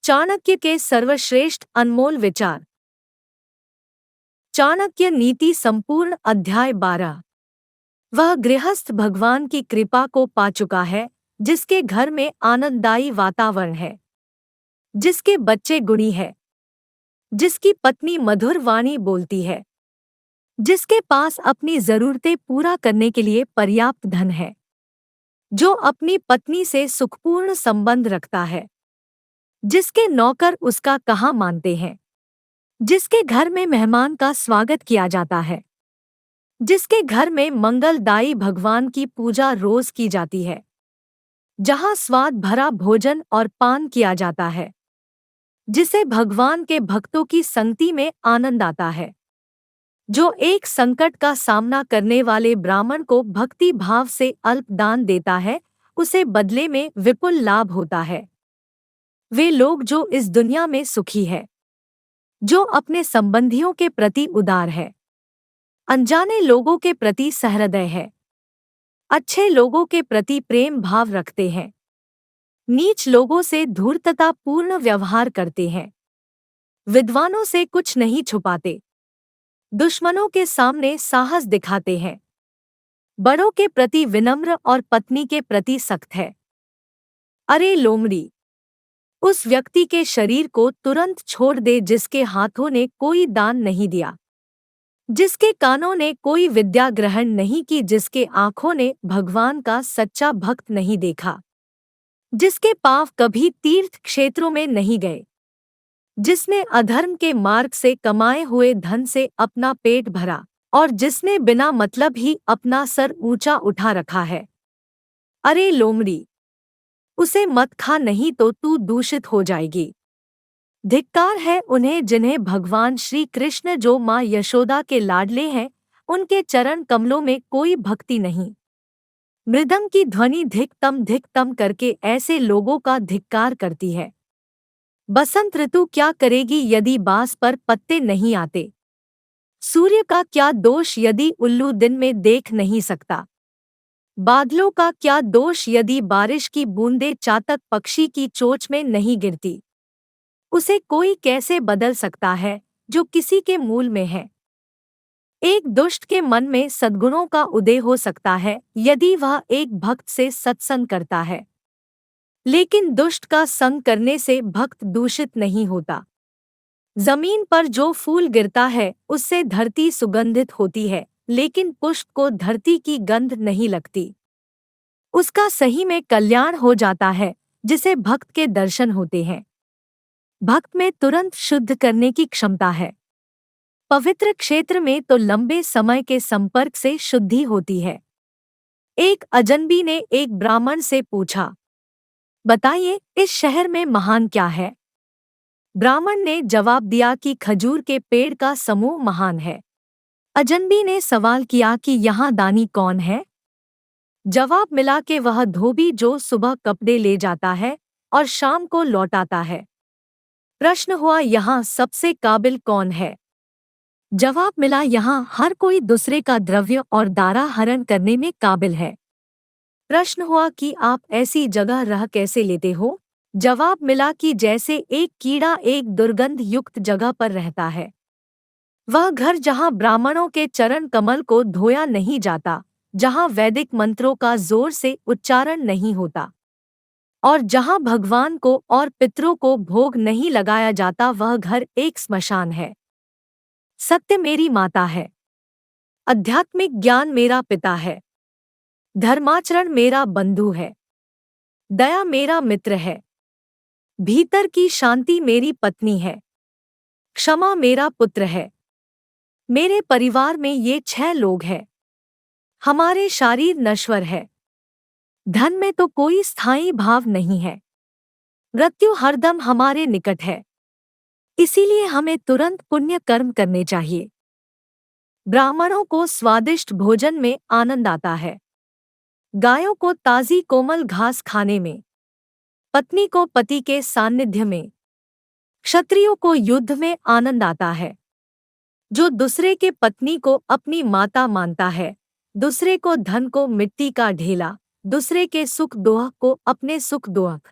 चाणक्य के सर्वश्रेष्ठ अनमोल विचार। चाणक्य नीति संपूर्ण अध्याय 12। वह गृहस्थ भगवान की कृपा को पा चुका है, जिसके घर में आनंददायी वातावरण है, जिसके बच्चे गुणी है, जिसकी पत्नी मधुर वाणी बोलती है, जिसके पास अपनी जरूरतें पूरा करने के लिए पर्याप्त धन है, जो अपनी पत्नी से सुखपूर्ण संबंध रखता है, जिसके नौकर उसका कहा मानते हैं, जिसके घर में मेहमान का स्वागत किया जाता है, जिसके घर में मंगलदायी भगवान की पूजा रोज की जाती है, जहाँ स्वाद भरा भोजन और पान किया जाता है, जिसे भगवान के भक्तों की संगति में आनंद आता है, जो एक संकट का सामना करने वाले ब्राह्मण को भक्ति भाव से अल्प दान देता है, उसे बदले में विपुल लाभ होता है। वे लोग जो इस दुनिया में सुखी है, जो अपने संबंधियों के प्रति उदार है, अनजाने लोगों के प्रति सहृदय है, अच्छे लोगों के प्रति प्रेम भाव रखते हैं, नीच लोगों से धूर्तता पूर्ण व्यवहार करते हैं, विद्वानों से कुछ नहीं छुपाते, दुश्मनों के सामने साहस दिखाते हैं, बड़ों के प्रति विनम्र और पत्नी के प्रति सख्त है। अरे लोमड़ी, उस व्यक्ति के शरीर को तुरंत छोड़ दे जिसके हाथों ने कोई दान नहीं दिया, जिसके कानों ने कोई विद्या ग्रहण नहीं की, जिसके आँखों ने भगवान का सच्चा भक्त नहीं देखा, जिसके पाँव कभी तीर्थ क्षेत्रों में नहीं गए, जिसने अधर्म के मार्ग से कमाए हुए धन से अपना पेट भरा और जिसने बिना मतलब ही अपना सर ऊंचा उठा रखा है। अरे लोमड़ी, उसे मत खा, नहीं तो तू दूषित हो जाएगी। धिक्कार है उन्हें जिन्हें भगवान श्री कृष्ण, जो माँ यशोदा के लाडले हैं, उनके चरण कमलों में कोई भक्ति नहीं। मृदंग की ध्वनि धिक तम करके ऐसे लोगों का धिक्कार करती है। बसंत ऋतु क्या करेगी यदि बांस पर पत्ते नहीं आते? सूर्य का क्या दोष यदि उल्लू दिन में देख नहीं सकता? बादलों का क्या दोष यदि बारिश की बूंदें चातक पक्षी की चोंच में नहीं गिरती? उसे कोई कैसे बदल सकता है जो किसी के मूल में है? एक दुष्ट के मन में सद्गुणों का उदय हो सकता है यदि वह एक भक्त से सत्संग करता है, लेकिन दुष्ट का संग करने से भक्त दूषित नहीं होता। जमीन पर जो फूल गिरता है उससे धरती सुगंधित होती है, लेकिन पुष्प को धरती की गंध नहीं लगती। उसका सही में कल्याण हो जाता है जिसे भक्त के दर्शन होते हैं। भक्त में तुरंत शुद्ध करने की क्षमता है। पवित्र क्षेत्र में तो लंबे समय के संपर्क से शुद्धि होती है। एक अजनबी ने एक ब्राह्मण से पूछा, बताइए इस शहर में महान क्या है? ब्राह्मण ने जवाब दिया कि खजूर के पेड़ का समूह महान है। अजनबी ने सवाल किया कि यहाँ दानी कौन है? जवाब मिला कि वह धोबी जो सुबह कपड़े ले जाता है और शाम को लौटाता है। प्रश्न हुआ, यहाँ सबसे काबिल कौन है? जवाब मिला, यहाँ हर कोई दूसरे का द्रव्य और दारा हरण करने में काबिल है। प्रश्न हुआ कि आप ऐसी जगह रह कैसे लेते हो? जवाब मिला कि जैसे एक कीड़ा एक दुर्गंध युक्त जगह पर रहता है। वह घर जहाँ ब्राह्मणों के चरण कमल को धोया नहीं जाता, जहाँ वैदिक मंत्रों का जोर से उच्चारण नहीं होता और जहाँ भगवान को और पितरों को भोग नहीं लगाया जाता, वह घर एक श्मशान है। सत्य मेरी माता है, आध्यात्मिक ज्ञान मेरा पिता है, धर्माचरण मेरा बंधु है, दया मेरा मित्र है, भीतर की शांति मेरी पत्नी है, क्षमा मेरा पुत्र है। मेरे परिवार में ये 6 लोग हैं। हमारे शरीर नश्वर है। धन में तो कोई स्थायी भाव नहीं है। मृत्यु हरदम हमारे निकट है, इसीलिए हमें तुरंत पुण्य कर्म करने चाहिए। ब्राह्मणों को स्वादिष्ट भोजन में आनंद आता है, गायों को ताजी कोमल घास खाने में, पत्नी को पति के सान्निध्य में, क्षत्रियों को युद्ध में आनंद आता है। जो दूसरे के पत्नी को अपनी माता मानता है, दूसरे को धन को मिट्टी का ढेला, दूसरे के सुख दोह को अपने सुख दोहक,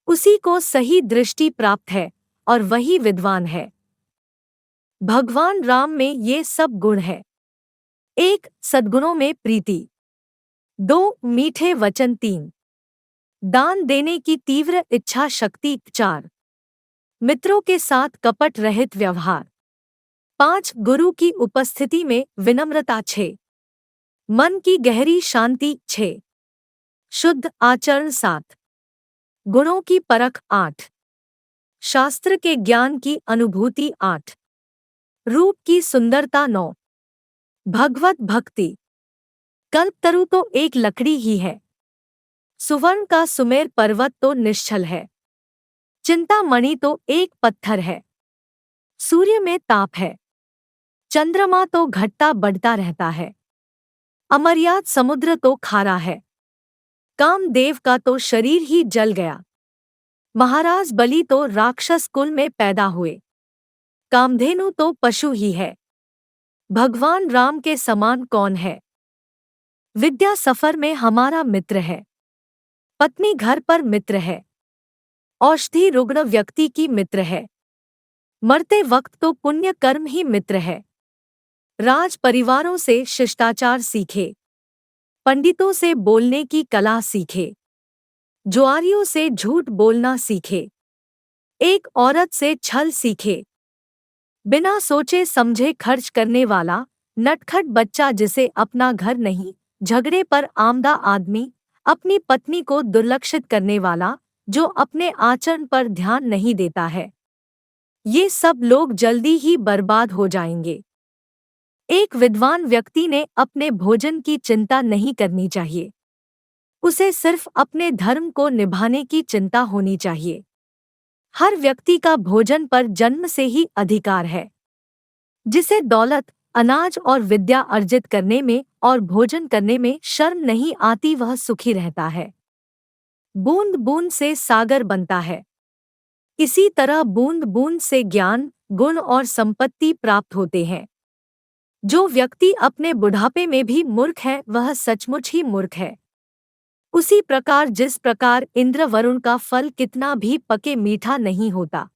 उसी को सही दृष्टि प्राप्त है और वही विद्वान है। भगवान राम में ये सब गुण है। 1. सद्गुणों में प्रीति। 2. मीठे वचन। 3. दान देने की तीव्र इच्छा शक्ति। 4. मित्रों के साथ कपट रहित व्यवहार। 5. गुरु की उपस्थिति में विनम्रता। 6. मन की गहरी शांति। 6. शुद्ध आचरण। 7. गुणों की परख। 8. शास्त्र के ज्ञान की अनुभूति। 8. रूप की सुंदरता। 9. भगवत भक्ति। कल्पतरु तो एक लकड़ी ही है, सुवर्ण का सुमेर पर्वत तो निश्चल है, चिंतामणि तो एक पत्थर है, सूर्य में ताप है, चंद्रमा तो घटता बढ़ता रहता है, अमर्याद समुद्र तो खारा है, कामदेव का तो शरीर ही जल गया, महाराज बलि तो राक्षस कुल में पैदा हुए, कामधेनु तो पशु ही है। भगवान राम के समान कौन है? विद्या सफर में हमारा मित्र है, पत्नी घर पर मित्र है, औषधि रुग्ण व्यक्ति की मित्र है, मरते वक्त तो पुण्य कर्म ही मित्र है। राज परिवारों से शिष्टाचार सीखे, पंडितों से बोलने की कला सीखे, जुआरियों से झूठ बोलना सीखे, एक औरत से छल सीखे, बिना सोचे समझे खर्च करने वाला नटखट बच्चा जिसे अपना घर नहीं, झगड़े पर आमदा आदमी, अपनी पत्नी को दुर्लक्षित करने वाला जो अपने आचरण पर ध्यान नहीं देता है, ये सब लोग जल्दी ही बर्बाद हो जाएंगे। एक विद्वान व्यक्ति ने अपने भोजन की चिंता नहीं करनी चाहिए, उसे सिर्फ अपने धर्म को निभाने की चिंता होनी चाहिए। हर व्यक्ति का भोजन पर जन्म से ही अधिकार है। जिसे दौलत, अनाज और विद्या अर्जित करने में और भोजन करने में शर्म नहीं आती वह सुखी रहता है। बूंद बूंद से सागर बनता है, इसी तरह बूंद बूंद से ज्ञान, गुण और संपत्ति प्राप्त होते हैं। जो व्यक्ति अपने बुढ़ापे में भी मूर्ख है वह सचमुच ही मूर्ख है। उसी प्रकार जिस प्रकार इंद्र वरुण का फल कितना भी पके मीठा नहीं होता,